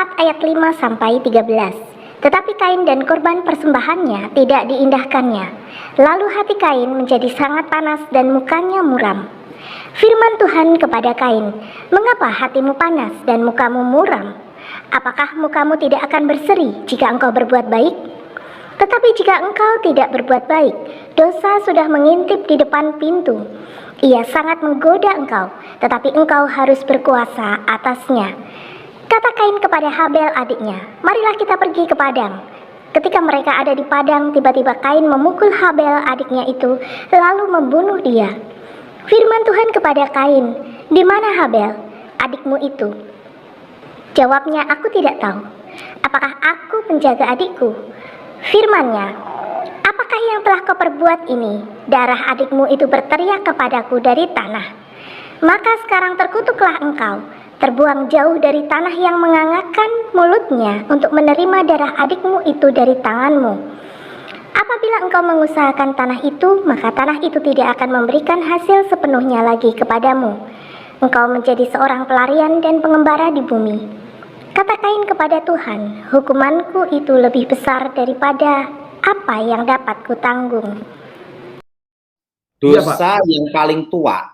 4 ayat 5 sampai 13. Tetapi Kain dan korban persembahannya tidak diindahkannya. Lalu hati Kain menjadi sangat panas dan mukanya muram. Firman Tuhan kepada Kain, "Mengapa hatimu panas dan mukamu muram? Apakah mukamu tidak akan berseri jika engkau berbuat baik? Tetapi jika engkau tidak berbuat baik, dosa sudah mengintip di depan pintu. Ia sangat menggoda engkau, tetapi engkau harus berkuasa atasnya." Kata Kain kepada Habel adiknya, "Marilah kita pergi ke padang." Ketika mereka ada di padang, tiba-tiba Kain memukul Habel adiknya itu, lalu membunuh dia. Firman Tuhan kepada Kain, "Di mana Habel, adikmu itu?" Jawabnya, "Aku tidak tahu. Apakah aku penjaga adikku?" Firman-Nya, "Apakah yang telah kau perbuat ini? Darah adikmu itu berteriak kepadaku dari tanah. Maka sekarang terkutuklah engkau, terbuang jauh dari tanah yang mengangakkan mulutnya untuk menerima darah adikmu itu dari tanganmu. Apabila engkau mengusahakan tanah itu, maka tanah itu tidak akan memberikan hasil sepenuhnya lagi kepadamu. Engkau menjadi seorang pelarian dan pengembara di bumi." Kata Kain kepada Tuhan, "Hukumanku itu lebih besar daripada apa yang dapat kutanggung." Dosa yang paling tua,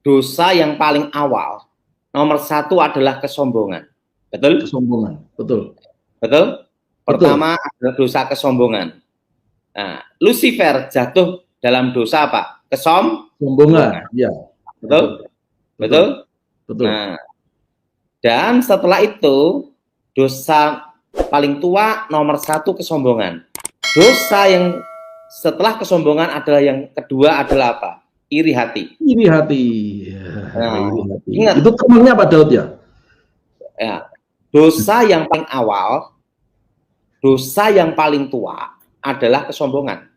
dosa yang paling awal, nomor satu adalah kesombongan. Betul? Kesombongan, betul. Betul? Pertama adalah dosa kesombongan. Nah, Lucifer jatuh dalam dosa apa? Kesombongan, ya. Betul? Betul? Betul. Nah, dan setelah itu, dosa paling tua nomor satu kesombongan. Dosa yang setelah kesombongan adalah yang kedua adalah apa? Iri hati. Iri hati. Nah, Iri hati. ingat. Itu temannya Pak Daud ya? Ya, dosa yang paling awal, dosa yang paling tua adalah kesombongan.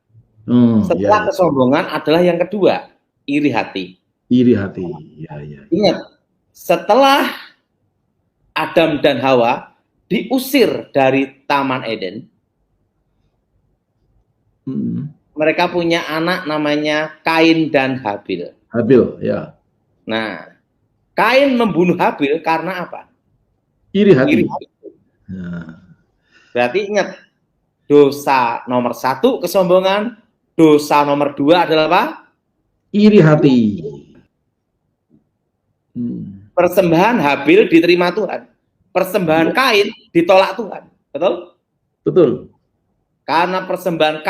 Setelah kesombongan adalah yang kedua, iri hati. Iri hati. Ya. Ingat, setelah Adam dan Hawa diusir dari Taman Eden, mereka punya anak namanya Kain dan Habil. Habil, ya. Nah, Kain membunuh Habil karena apa? Iri hati. Nah. Berarti ingat, dosa nomor satu kesombongan, dosa nomor dua adalah apa? Iri hati. Persembahan Habil diterima Tuhan, persembahan Kain ditolak Tuhan. Betul? Betul. Karena persembahan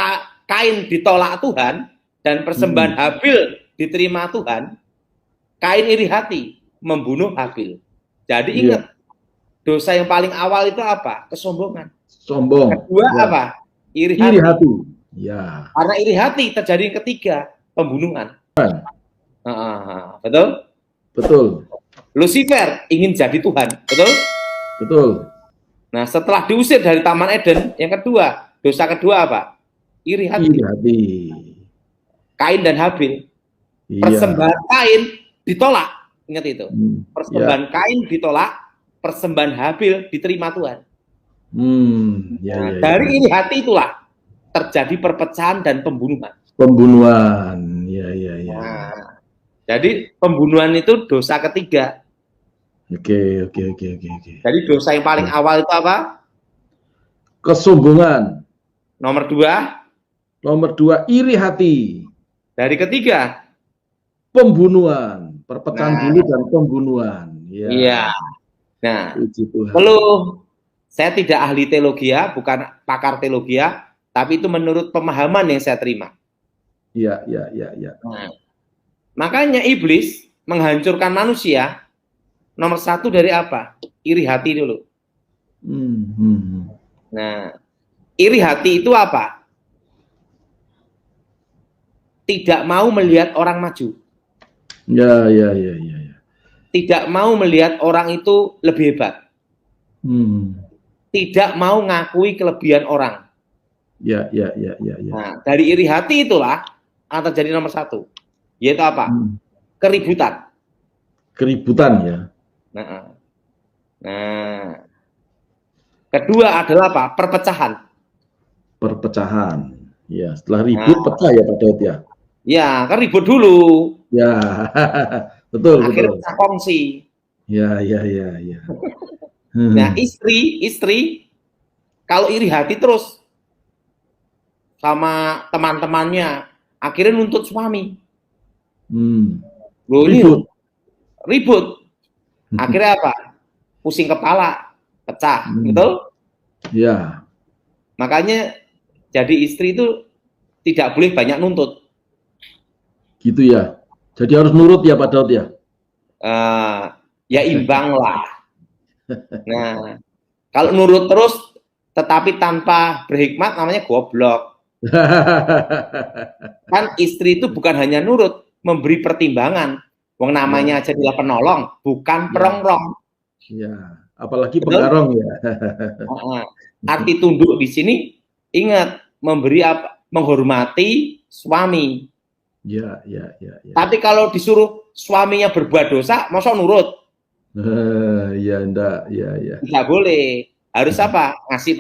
Kain ditolak Tuhan dan persembahan Habil diterima Tuhan, Kain iri hati membunuh Habil. Jadi ingat, dosa yang paling awal itu apa? Kesombongan. Sombong. Kedua apa? Iri hati. Ya. Karena iri hati terjadi yang ketiga, pembunuhan. Betul? Betul. Lucifer ingin jadi Tuhan. Betul? Betul. Nah, setelah diusir dari Taman Eden, yang kedua, dosa kedua apa? Iri hati. Iri hati. Kain dan Habil. Persembahan Kain ditolak. Ingat itu. Persembahan Kain ditolak, persembahan Habil diterima Tuhan. Dari iri hati itulah terjadi perpecahan dan pembunuhan. Ya. Nah, jadi pembunuhan itu dosa ketiga. Oke. Jadi dosa yang paling awal itu apa? Kesombongan. Nomor dua, iri hati. Dari ketiga, pembunuhan, perpecahan dulu dan pembunuhan. Iya. Nah, saya tidak ahli teologi, bukan pakar teologi, tapi itu menurut pemahaman yang saya terima. Iya. Nah, makanya iblis menghancurkan manusia, nomor satu dari apa? Iri hati dulu. Nah, iri hati itu apa? Tidak mau melihat orang maju. Ya. Tidak mau melihat orang itu lebih hebat. Tidak mau ngakui kelebihan orang. Ya. Nah, dari iri hati itulah yang terjadi nomor satu, yaitu apa? Keributan. Ya. Nah, kedua adalah apa? Perpecahan. Ya, setelah ribut pecah ya Pak Daud ya. Ya, kan ribut dulu. Ya, betul. Akhirnya pecah kongsi. Ya. Nah, istri kalau iri hati terus sama teman-temannya, akhirnya nuntut suami. Loh, ini ribut. Akhirnya apa? Pusing kepala, pecah, betul? Ya. Makanya jadi istri itu tidak boleh banyak nuntut. Gitu ya. Jadi harus nurut ya Pak Daud ya? Ya imbang lah. Nah, kalau nurut terus tetapi tanpa berhikmat namanya goblok. Kan istri itu bukan hanya nurut, memberi pertimbangan. Wong namanya aja adalah penolong, bukan perongrong. Ya, apalagi pengarong ya. Arti tunduk di sini ingat memberi apa? Menghormati suami. Ya. Tapi kalau disuruh suaminya berbuat dosa, masa nurut? Ya, enggak, ya. Tidak boleh. Harus apa? Ngasih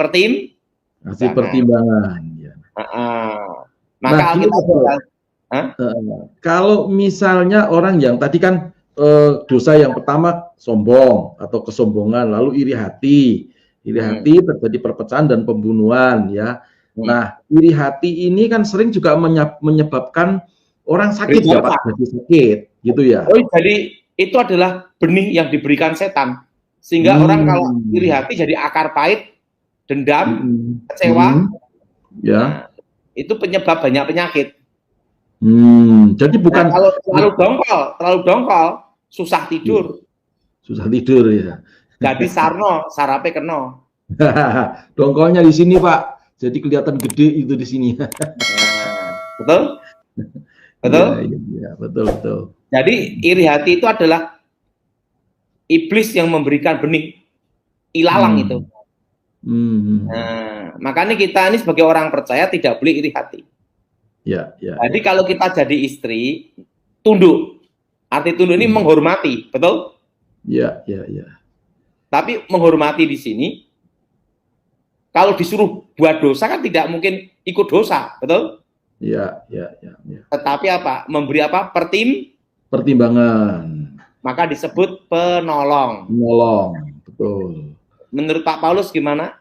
pertimbangan. Ya. Maka kalau misalnya orang yang tadi kan dosa yang pertama sombong atau kesombongan, lalu iri hati terjadi perpecahan dan pembunuhan ya. Nah, iri hati ini kan sering juga menyebabkan orang sakit ya Pak, jadi sakit gitu ya. Oh, jadi itu adalah benih yang diberikan setan, sehingga orang kalau iri hati jadi akar pahit, dendam, kecewa. Ya. Nah, itu penyebab banyak penyakit. Jadi bukan kalau terlalu dongkol, susah tidur. Susah tidur ya. Jadi sarno, sarape keno. Dongkolnya di sini Pak. Jadi kelihatan gede itu di sini. Betul? Betul? Ya, betul. Jadi iri hati itu adalah iblis yang memberikan benih ilalang itu. Nah, makanya kita ini sebagai orang percaya tidak boleh iri hati. Ya. Jadi kalau kita jadi istri, tunduk. Arti tunduk ini menghormati, betul? Ya. Tapi menghormati di sini, kalau disuruh buat dosa kan tidak mungkin ikut dosa, betul? Ya. Tetapi apa? Memberi apa? Pertimbangan. Maka disebut penolong. Betul. Menurut Pak Paulus gimana?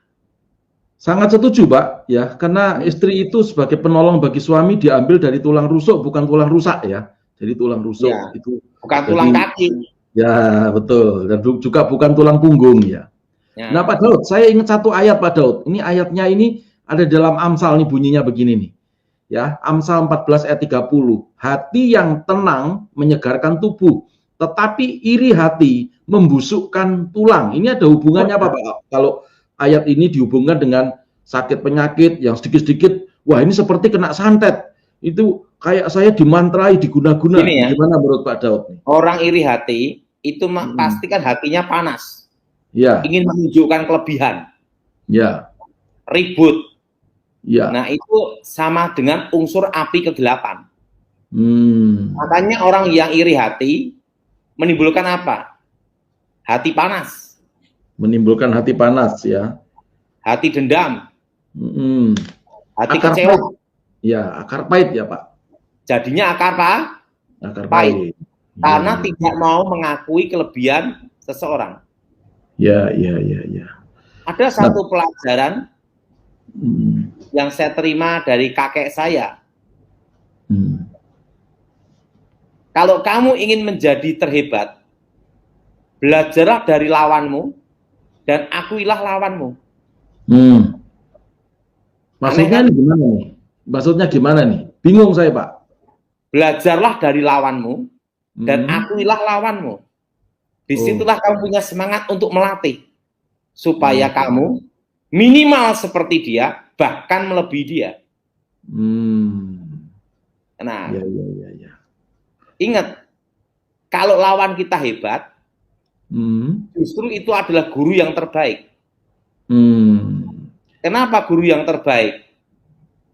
Sangat setuju, Pak, ya, karena istri itu sebagai penolong bagi suami diambil dari tulang rusuk, bukan tulang rusak ya. Jadi tulang rusuk itu bukan tulang kaki. Ya, betul. Dan juga bukan tulang punggung ya. Nah, Pak Daud, saya ingat satu ayat Pak Daud. Ini ayatnya ini ada dalam Amsal nih, bunyinya begini nih. Ya, Amsal 14 ayat 30. Hati yang tenang menyegarkan tubuh, tetapi iri hati membusukkan tulang. Ini ada hubungannya apa, Pak? Kalau ayat ini dihubungkan dengan sakit penyakit yang sedikit-sedikit, wah ini seperti kena santet. Itu kayak saya dimantrai, diguna-guna. Ya? Gimana menurut Pak Daud? Orang iri hati itu pasti kan hatinya panas. Ya. Ingin menunjukkan kelebihan. Ya. Ribut. Ya. Nah, itu sama dengan unsur api kegelapan. Makanya orang yang iri hati menimbulkan apa? Hati panas. Menimbulkan hati panas ya. Hati dendam. Hati akar kecewa. Pahit. Ya, akar pahit ya, Pak. Jadinya akar apa? Akar pahit. Karena tidak mau mengakui kelebihan seseorang. Ya. Ada satu pelajaran yang saya terima dari kakek saya. Kalau kamu ingin menjadi terhebat, belajarlah dari lawanmu dan akuilah lawanmu. Maksudnya gimana nih? Maksudnya gimana nih? Bingung saya, Pak. Belajarlah dari lawanmu dan akuilah lawanmu. Disitulah kamu punya semangat untuk melatih supaya kamu minimal seperti dia, bahkan melebihi dia. Nah, ya. Ingat, kalau lawan kita hebat, justru itu adalah guru yang terbaik. Kenapa guru yang terbaik?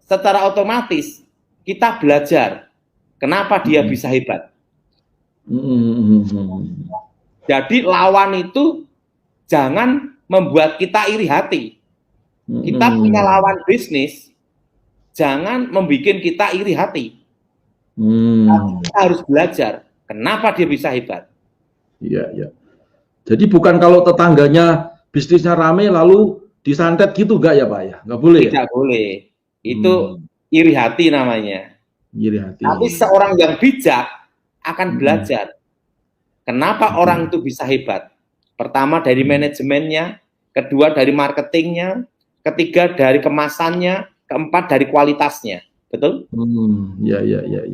Secara otomatis kita belajar kenapa dia bisa hebat. Jadi lawan itu jangan membuat kita iri hati. Kita punya lawan bisnis, jangan membuat kita iri hati. Kita harus belajar kenapa dia bisa hebat. Iya. Jadi bukan kalau tetangganya bisnisnya rame lalu disantet gitu nggak ya Pak ya? Nggak boleh ya? Tidak boleh. Itu iri hati namanya. Iri hati. Tapi seorang yang bijak akan belajar. Kenapa orang itu bisa hebat? Pertama dari manajemennya, kedua dari marketingnya, ketiga dari kemasannya, keempat dari kualitasnya. Betul? Ya.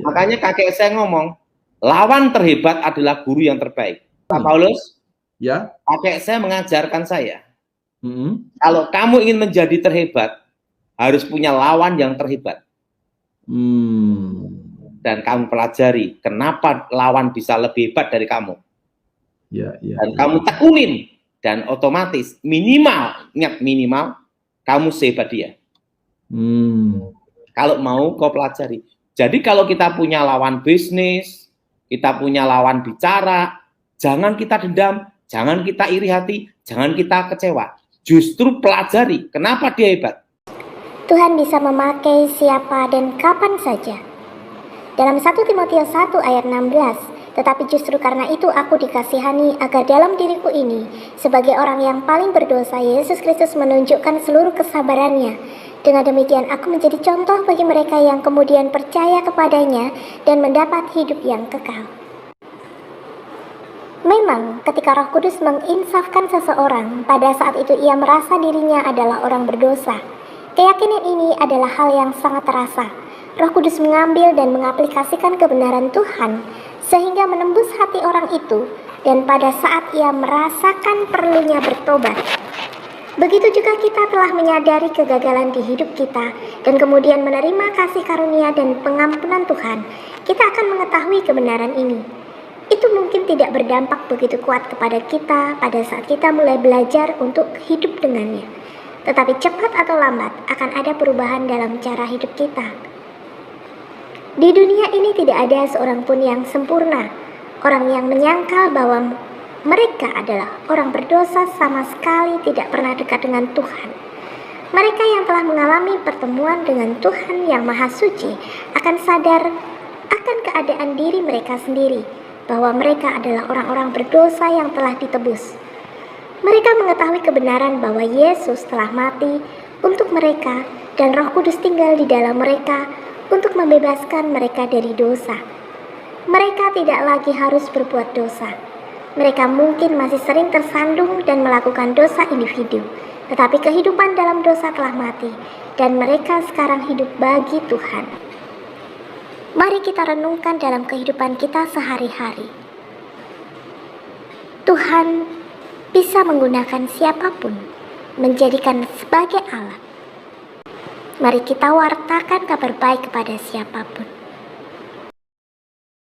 Makanya kakek saya ngomong, lawan terhebat adalah guru yang terbaik. Pak Paulus, ya, kakek saya mengajarkan saya, kalau kamu ingin menjadi terhebat, harus punya lawan yang terhebat. Dan kamu pelajari kenapa lawan bisa lebih hebat dari kamu. Dan kamu tekunin, dan otomatis minimal, ingat minimal, kamu sehebat dia. Kalau mau kau pelajari. Jadi kalau kita punya lawan bisnis, kita punya lawan bicara, jangan kita dendam, jangan kita iri hati, jangan kita kecewa. Justru pelajari kenapa dia hebat. Tuhan bisa memakai siapa dan kapan saja. Dalam 1 Timotius 1 ayat 16, tetapi justru karena itu aku dikasihani agar dalam diriku ini, sebagai orang yang paling berdosa, Yesus Kristus menunjukkan seluruh kesabarannya. Dengan demikian aku menjadi contoh bagi mereka yang kemudian percaya kepadanya dan mendapat hidup yang kekal. Memang ketika Roh Kudus menginsafkan seseorang, pada saat itu ia merasa dirinya adalah orang berdosa. Keyakinan ini adalah hal yang sangat terasa. Roh Kudus mengambil dan mengaplikasikan kebenaran Tuhan sehingga menembus hati orang itu, dan pada saat ia merasakan perlunya bertobat. Begitu juga kita telah menyadari kegagalan di hidup kita dan kemudian menerima kasih karunia dan pengampunan Tuhan, kita akan mengetahui kebenaran ini. Itu mungkin tidak berdampak begitu kuat kepada kita pada saat kita mulai belajar untuk hidup dengannya. Tetapi cepat atau lambat akan ada perubahan dalam cara hidup kita. Di dunia ini tidak ada seorang pun yang sempurna. Orang yang menyangkal bahwa mereka adalah orang berdosa sama sekali tidak pernah dekat dengan Tuhan. Mereka yang telah mengalami pertemuan dengan Tuhan yang Maha Suci akan sadar akan keadaan diri mereka sendiri, bahwa mereka adalah orang-orang berdosa yang telah ditebus. Mereka mengetahui kebenaran bahwa Yesus telah mati untuk mereka dan Roh Kudus tinggal di dalam mereka untuk membebaskan mereka dari dosa. Mereka tidak lagi harus berbuat dosa. Mereka mungkin masih sering tersandung dan melakukan dosa individu, tetapi kehidupan dalam dosa telah mati dan mereka sekarang hidup bagi Tuhan. Mari kita renungkan dalam kehidupan kita sehari-hari. Tuhan bisa menggunakan siapapun, menjadikan sebagai alat. Mari kita wartakan kabar baik kepada siapapun.